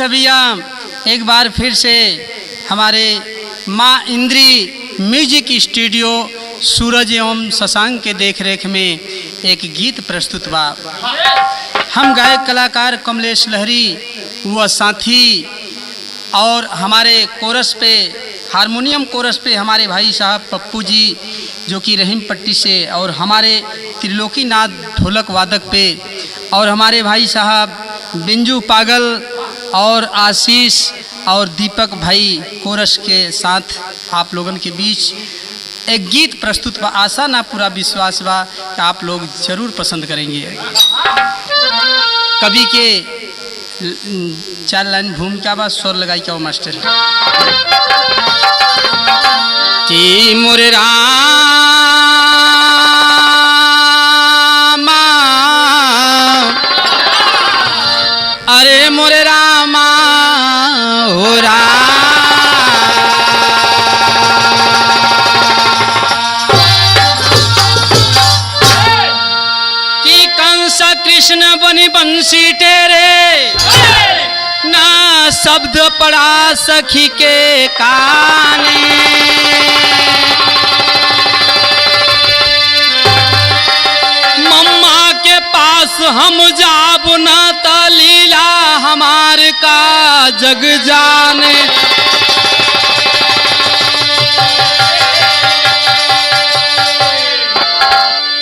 है भैया, एक बार फिर से हमारे माँ इंद्री म्यूजिक स्टूडियो सूरज एवं शशांक के देखरेख में एक गीत प्रस्तुत बा। हम गायक कलाकार कमलेश लहरी व साथी और हमारे कोरस पे हारमोनियम कोरस पे हमारे भाई साहब पप्पू जी जो कि रहीम पट्टी से, और हमारे त्रिलोकी नाथ ढोलक वादक पे, और हमारे भाई साहब बिंजू पागल और आशीष और दीपक भाई कोरस के साथ आप लोगों के बीच एक गीत प्रस्तुत बा। आशा ना पूरा विश्वास बा कि आप लोग जरूर पसंद करेंगे। कवि के 4 लाइन भूमिका बा, स्वर लगाई क्या मास्टर कि मोरे रामा, अरे मोरे रामा हो कि कंस कृष्ण बनी बंसी तेरे ना शब्द पड़ा सखी के काने, मम्मा के पास हम जाब ना तो लीला हमार का जग जाने।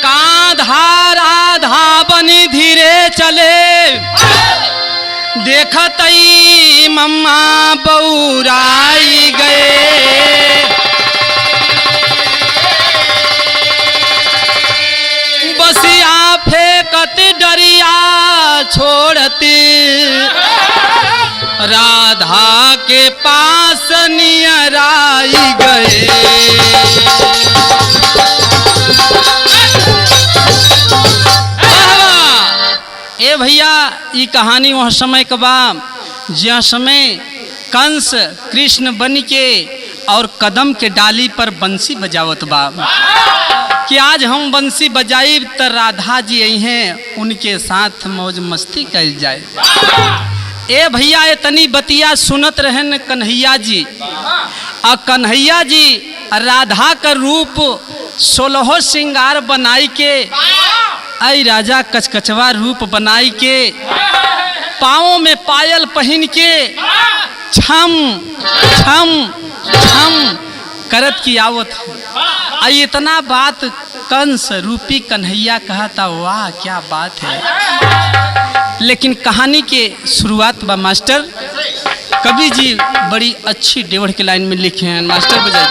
कांधा राधा बनी धीरे चले, देखतई मम्मा बौराई गए, बसिया फेंकत डरिया छोड़ती, राधा के पास नियराई गए। ए भैया, ये कहानी वह समय का बा जहाँ समय कंस कृष्ण बन के और कदम के डाली पर बंसी बजावत बा कि आज हम बंसी बजाई तो राधा जी आई हैं, उनके साथ मौज मस्ती कर जाए। ए भैया, इतनी बतिया सुनत रहन कन्हैया जी, और कन्हैया जी राधा का रूप 16 श्रृंगार बनाई के, आई राजा कचकचवा रूप बनाई के, पाँव में पायल पहन के छम छम छम करत की आवत है। इतना बात कंस रूपी कन्हैया कहा था, वाह क्या बात है। लेकिन कहानी के शुरुआत बा मास्टर, कवि जी बड़ी अच्छी डेवढ़ के लाइन में लिखे हैं, मास्टर बजाइए।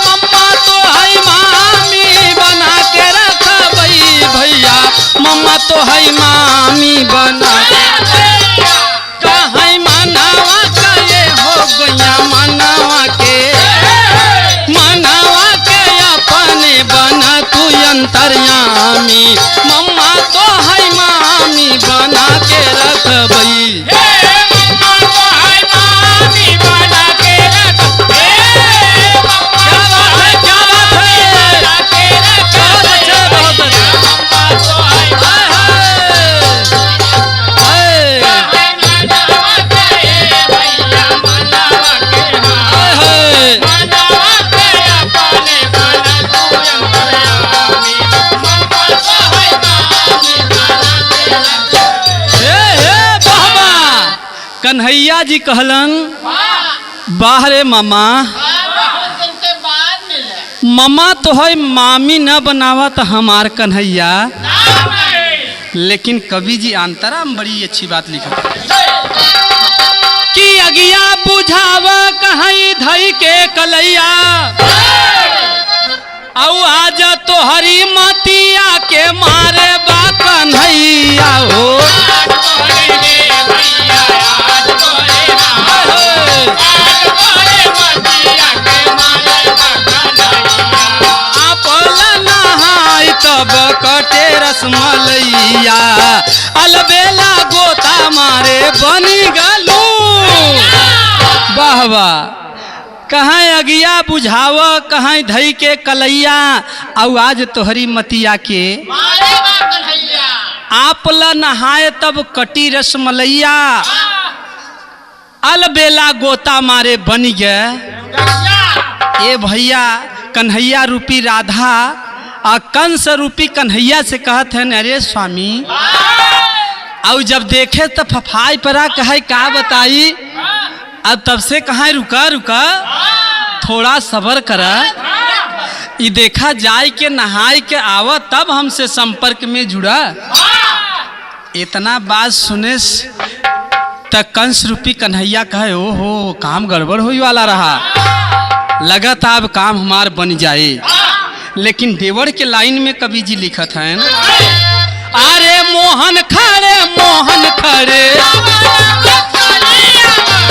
मम्मा तो है मामी बना के रखबई, मम्मा तो है मामी बना कहीं मनावा का ये हो गया, मनावा के अपने बना तू अंतर्यामी, मम्मा तो है मामी बना के रखबई। कन्हैया जी कहलन, बाहरे मामा, मामा तो है मामी न बनावत हमार कन्हैया। लेकिन कवि जी अंतरा में बड़ी अच्छी बात लिखा। अगिया बुझाव कहीं धई के कलैया औ आज तोहरी मतिया के मारे बा कन्हैया हो तब कटे रसमलैया अलबेला गोता मारे बनी गलू वाह वाह कहाँ अगिया बुझाव कहाँ धई के कलैया औ आज तोहरी मतिया के आप ल नहाए तब कटी रसमलैया अलबेला गोता मारे बनी गए ए भैया कन्हैया रूपी राधा आ कंस रूपी कन्हैया से कहत है अरे स्वामी और जब देखे तो फफाई परा कहे का बताई अब तब से कहा रुका रुका थोड़ा सब्र करा ये देखा जाए के नहाय के आवा तब हमसे संपर्क में जुड़ा इतना बात सुने त कंस रूपी कन्हैया कहे ओ हो काम गड़बड़ होई वाला रहा लगत अब काम हमार बन जाए लेकिन देवर के लाइन में कवि जी लिखत हैं अरे मोहन खड़े मोहन खड़े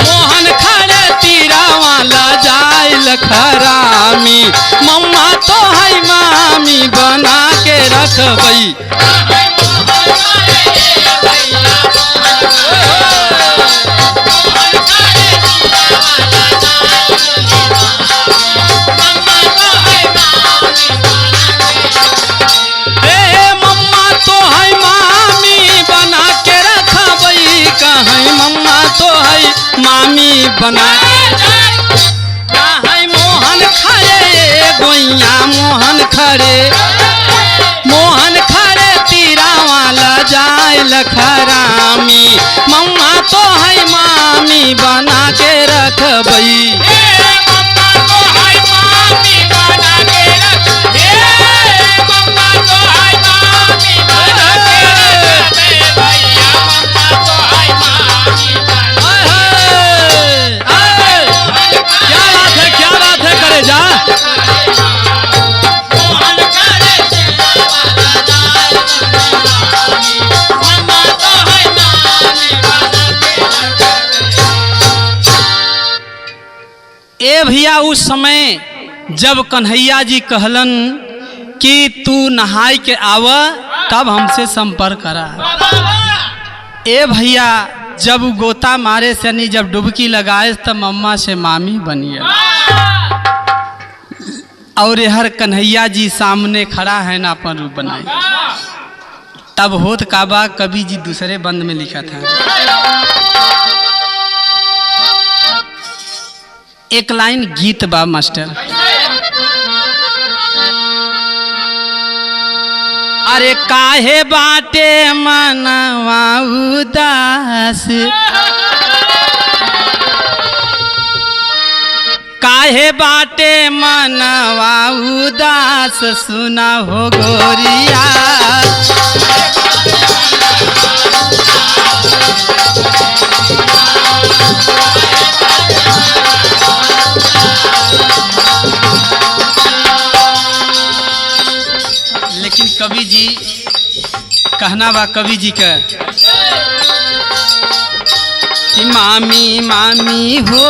मोहन खड़े तीरा वाला जाए लखरामी मम्मा तो है मामी बना के रखबई मामी बना है मोहन खड़े गोइया मोहन खड़े तीरा वाला जाए लखरामी मम्मा तो है मामी बना के रखबई ए भैया उस समय जब कन्हैया जी कहलन कि तू नहाय के आव तब हमसे संपर्क करा ए भैया जब गोता मारे से नहीं जब डुबकी लगाए तब मम्मा से मामी बनिए और हर कन्हैया जी सामने खड़ा है ना अपन रूप बनाए तब होत काबा कवि जी दूसरे बंद में लिखा था एक लाइन गीत बा मास्टर अरे काहे बाटे मनवा उदास काहे बाटे मनवा उदास सुना हो गोरिया लेकिन कवि जी कहना बा कवि जी का कि मामी मामी हो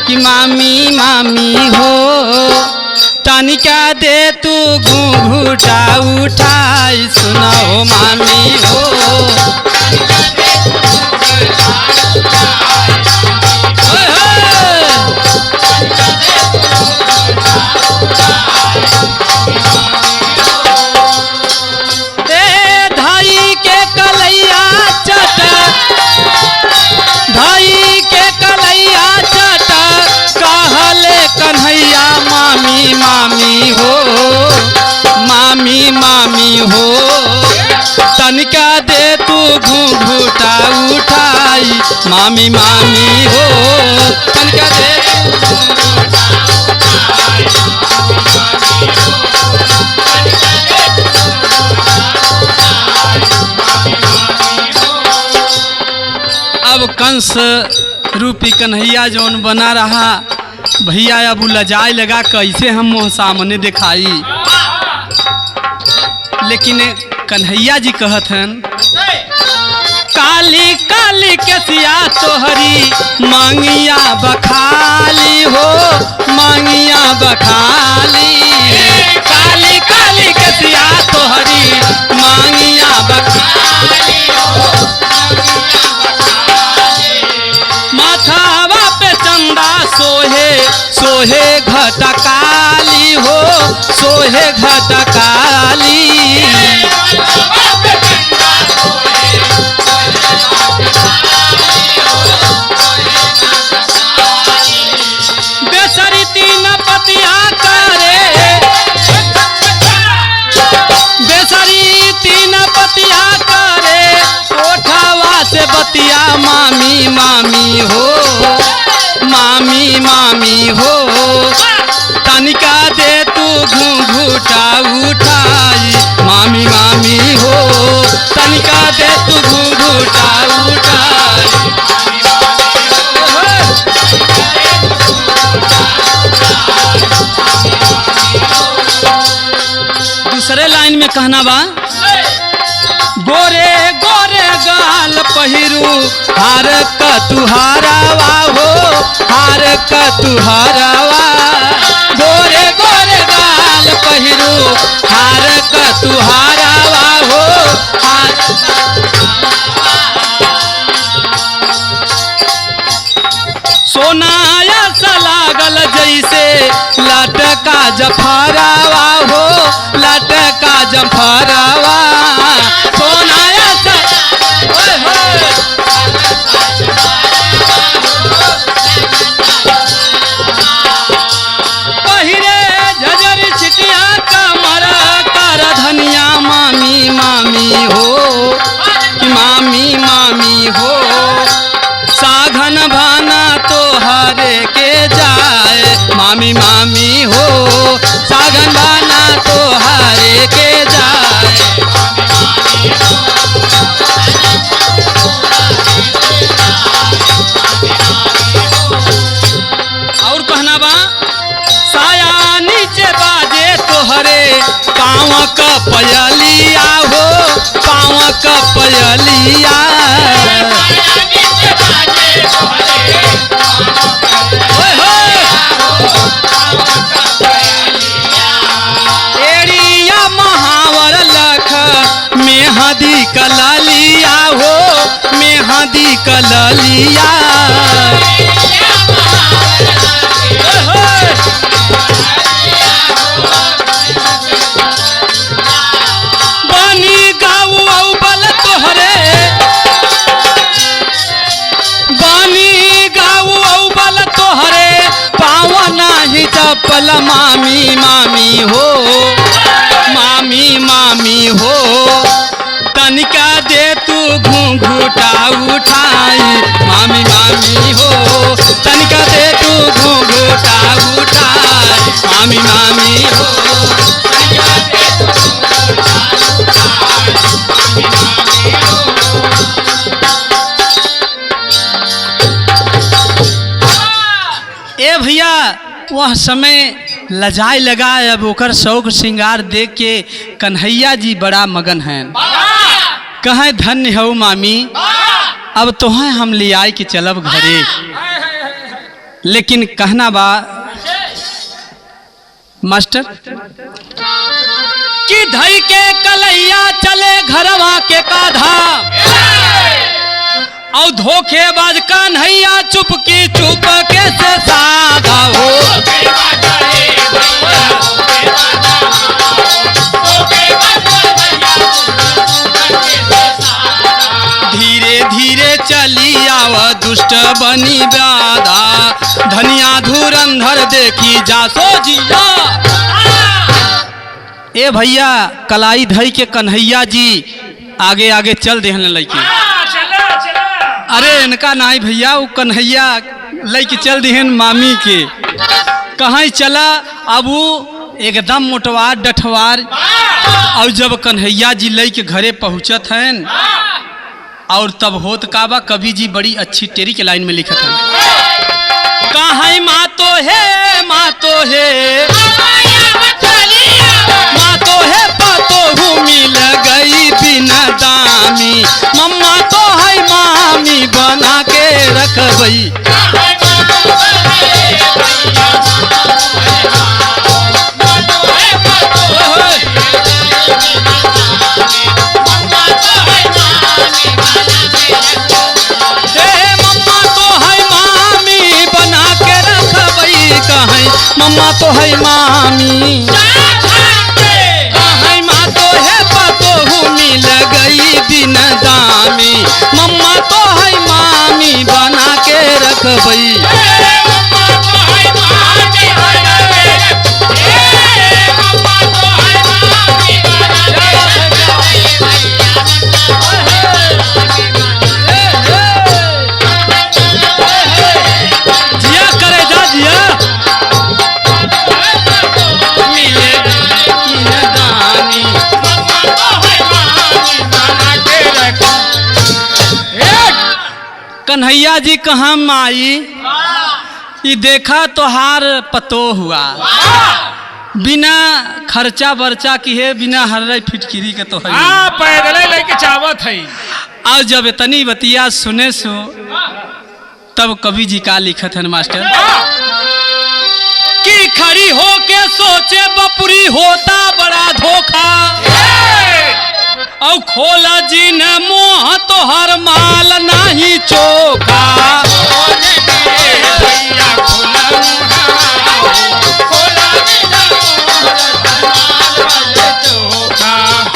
कि मामी मामी हो तनिका दे तू घूंघूटा उठाई सुना हो मामी हो कन्हैया मामी मामी हो मामी मामी हो तनिका दे तू घूंघूटा उठाई मामी मामी हो तनिका दे अब कंस रूपी कन्हैया जौन बना रहा भैया, अब लजाए लगा कैसे हम मुँह सामने दिखाई। लेकिन कन्हैया जी कहत हन, काली काली केसिया तोहरी मांगिया बखाली हो, मांगिया बखाली। काली काली केसिया तोहरी मांगिया बखाली हो, माथावा पे चंदा सोहे सोहे घटकाली हो, सोहे घटकाली। बेसरी तीन पतिया करे, बेसरी तीन पतिया करे, ओठवा से बतिया मामी मामी हो, मामी मामी हो। तनिका दे तू घूंघूटा उठाई, मामी मामी हो। तनिका दे तू घूंघूटा उठाई। दूसरे लाइन में कहना बा, गोरे गोरे गाल पहिरू हार का तुहारावा हो, हार का तुहारावा। गोरे गोरे गाल पहिरू हार का तुहारावा हो, हार। सोनाया सा लागल जैसे लटका जफरावा हो, लटका जफरावा। सोनाया सा पहिरे झजर छिटिया कमर कर धनिया मामी मामी हो, मामी मामी हो। साघन भाना तो हरे के जाए, मामी मामी हो। साघन भाना तो हरे के जाए। और कहना बा, साया नीचे बाजे तोहरे पाँव का पयलिया हो, पाँव का पयलिया। एड़िया महावर लख मेहदी कललिया हो, मेहदी कललिया। बनी गाऊ औबल तोहरे, बनी गाऊ औबल तोहरे, पावना ही चपल मामी मामी हो, मामी मामी हो। तनिका दे तू घूंघूटा उठाई, मामी मामी हो। तनिका दे तू घूंघूटा उठाई, मामी मामी हो। तनिका दे तू घूंघूटा उठाई, मामी मामी हो। ए भैया वह समय लजाए लगा, अब ओकर शौक श्रृंगार देख के कन्हैया जी बड़ा मगन हैं। कहें धन्य हो मामी, अब तोहें हम ले आए के चलब घरे। लेकिन कहना बा मास्टर कि धई के कलैया चले घरवा के काधा, और धोखेबाज कन्हैया चुपकी चुप के से साधा हो। धीरे धीरे चली आव दुष्ट बनी व्याधा, धनिया धुरंधर देखी जासो जिया। ए भैया कलाई धई के कन्हैया जी आगे आगे चल देहन लड़की। अरे इनका नहीं भैया, वो कन्हैया लेके चल दिहन मामी के। कहाँ चला, अब वो एकदम मोटवार डठवार। और जब कन्हैया जी लेके घरे पहुँचत हैं और तब होत काबा कवि जी बड़ी अच्छी टेरी के लाइन में लिखत है, कहाँ माँ तो है माँ तो है माँ तो है पातो हूँ मिल गई बिना दामी, मम्मा तो है मामी बना के रखबई। मम्मा तो है मामी कहाँ माँ तो है पातो हूँ मिल गई बिन दामी, मम्मा तो है मामी बना के रखबई। जिया करे जा जिया कन्हैया जी कहाँ माई ये देखा तोहार पतो हुआ, बिना खर्चा बर्चा किए बिना हर फिटकिरी के तो है पैदल लेके चावत है। और जब इतनी बतिया सुने सो तब कवि जी का लिखत है मास्टर, कि खड़ी होके सोचे बपुरी होता बड़ा धोखा, और खोला जी ने मोह तो हर माल नहीं चोखा।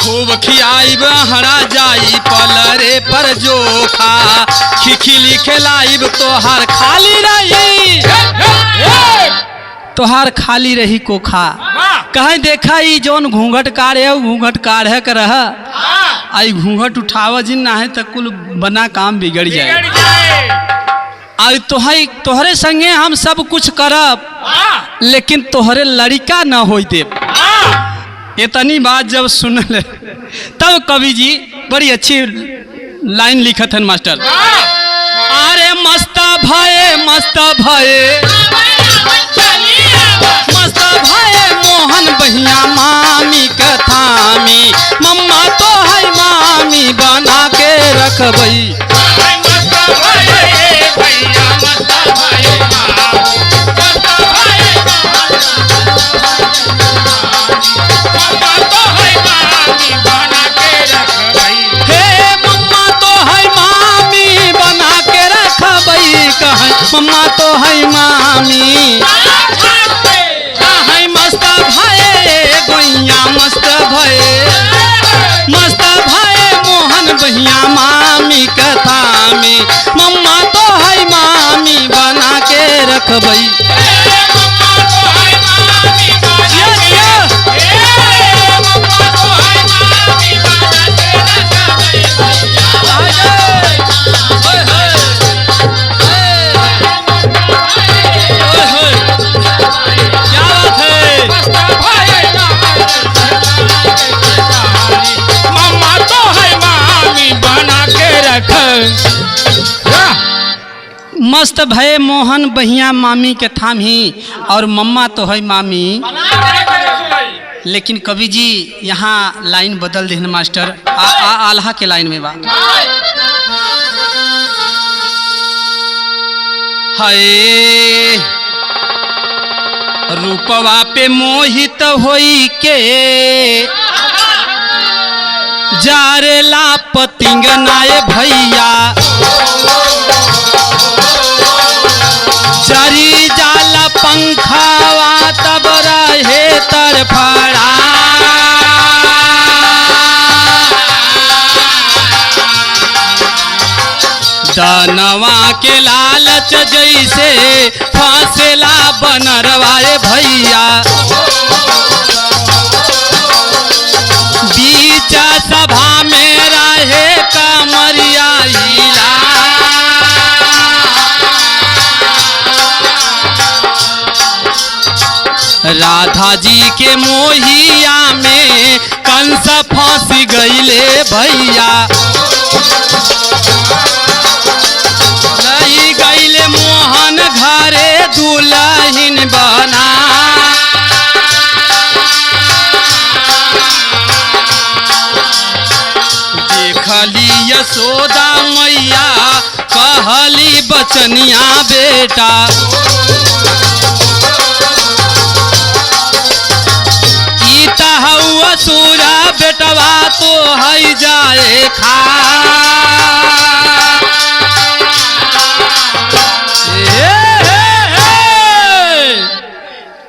खूब खियाइब हरा जाई पलरे पर जोखा, खिखिली खिलाइब तोहार खाली रही तोहार खाली रही कोखा। कहे देखा ई जौन घूंघट काढ़े घूंघट काढ़े कर रहा आई घूंघट उठावा जिन ना है तो कुल बना काम बिगड़ जाए। आई तोहरे संगे हम सब कुछ करब लेकिन तोहरे लड़का न हो दे। इतनी बात जब सुन ले तब कवि जी बड़ी अच्छी लाइन लिखत है मास्टर, अरे मस्त भये मस्त भये मस्त भये मोहन बहिया मामी कथामी, मम्मा तो है मामी बना के रखबई। हे मम्मा तो है मामी बना के रखबई, कहे मम्मा तो है मामी मस्त भये गोइया मस्त भये मोहन बहिया मामी कथा में, मम्मा तो है मामी बना के रखबई। मस्त भय मोहन बहिया मामी के थामी और मम्मा तो है मामी। लेकिन कवि जी यहाँ लाइन बदल दे मास्टर, आल्हा के लाइन में बा, हाय रूपवा पे मोहित होई के जारेला पतिंग नाये भैया, चरी जाला पंखावा तब रहे तरफड़ा, दानवा के लालच जैसे फांसेला बनरवाए भैया, बीच सभा में रहे कामरिया हिला, राधा जी के मोहिया में कंस फंस गईले भैया, लई गईले मोहन घरे दुल्हन बना। देखली यशोदा मैया कहली बचनिया बेटा, असुरा बेटवा तो है जाए खा।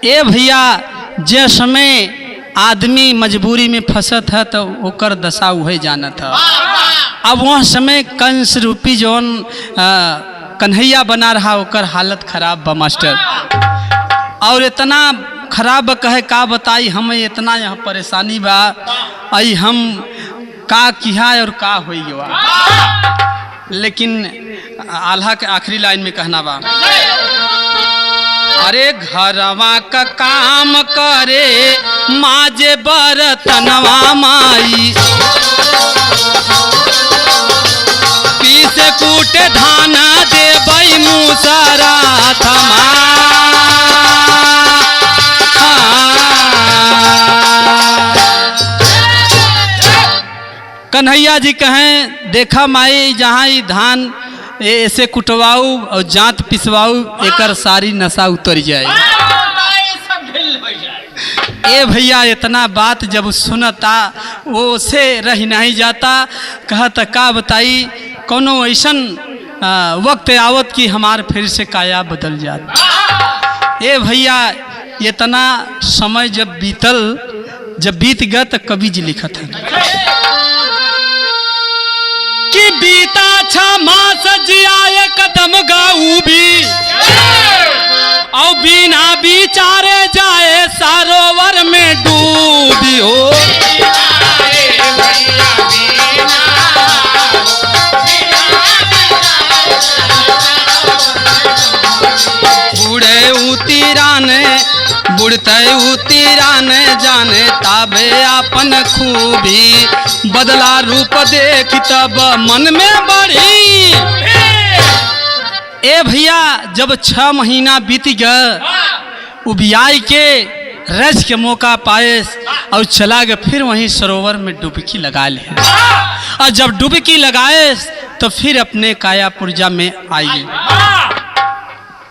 ए भैया, जे समय आदमी मजबूरी में फंसत है तो ओकर दशा वही जानत है। अब वह समय कंस रूपी जौन कन्हैया बना रहा ओकर हालत खराब बा मास्टर, और इतना खराब कहे का बताई, हमें इतना यहाँ परेशानी बा, आई हम का किया और का होई बा। लेकिन आल्हा के आखिरी लाइन में कहना बा, अरे घरवा का काम करे माजे बरतनवा माई, पीसे कूटे धाना दे बई मुसरा थमा। कन्हैया जी कहें देखा माई, जहाँ ही धान ऐसे कुटवाऊ और जांत पिसवाऊ एकर सारी नशा उतर जाए। ए भैया, इतना बात जब सुनता वो से रह नहीं जाता, कहता का बताई, कोनो ऐसन वक्त आवत कि हमार फिर से काया बदल जाता। ए भैया, इतना समय जब बीत गया तो कवि जी लिखत है कि बीता 6 मास जियाए कदम गाऊ भी, और बिना विचारे जाए सरोवर में डूबी हो। बुढ़ते उतीराने जाने ताबे अपन खूबी, बदला रूप देख तब मन में बढ़ी। ए भैया, जब 6 महीना बीत गया, उबियाई के रज के मौका पाए और चला गया, फिर वहीं सरोवर में डुबकी लगा ले। और जब डुबकी लगाए तो फिर अपने काया पुर्जा में आइए।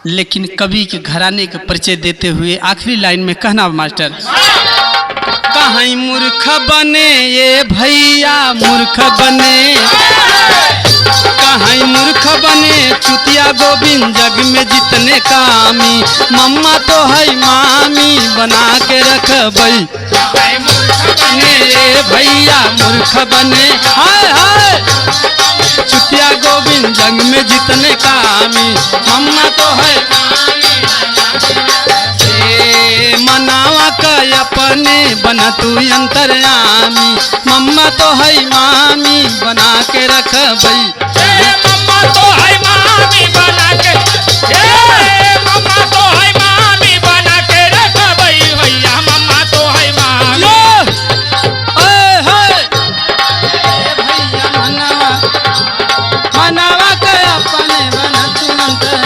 लेकिन कवि के घराने का परिचय देते हुए आखिरी लाइन में कहना मास्टर, कहीं मूर्ख बने ये भैया मूर्ख बने, कहीं मूर्ख बने चुतिया गोविंद जग में जितने कामी, मम्मा तो है मामी बना के रख बई। ये भैया मूर्ख बने, हाय हाय चुतिया गोविंद जग में जितने कामी, मम्मा तो है मनावा का अपने बना तू अंतर्यामी, मम्मा तो है मामी बना के रख बई। मम्मा तो है मामी बना के, मम्मा तो है मामी बना के रख बई भैया, मम्मा तो है मामी। भैया मनावा का अपने बना तू अंतर्यामी।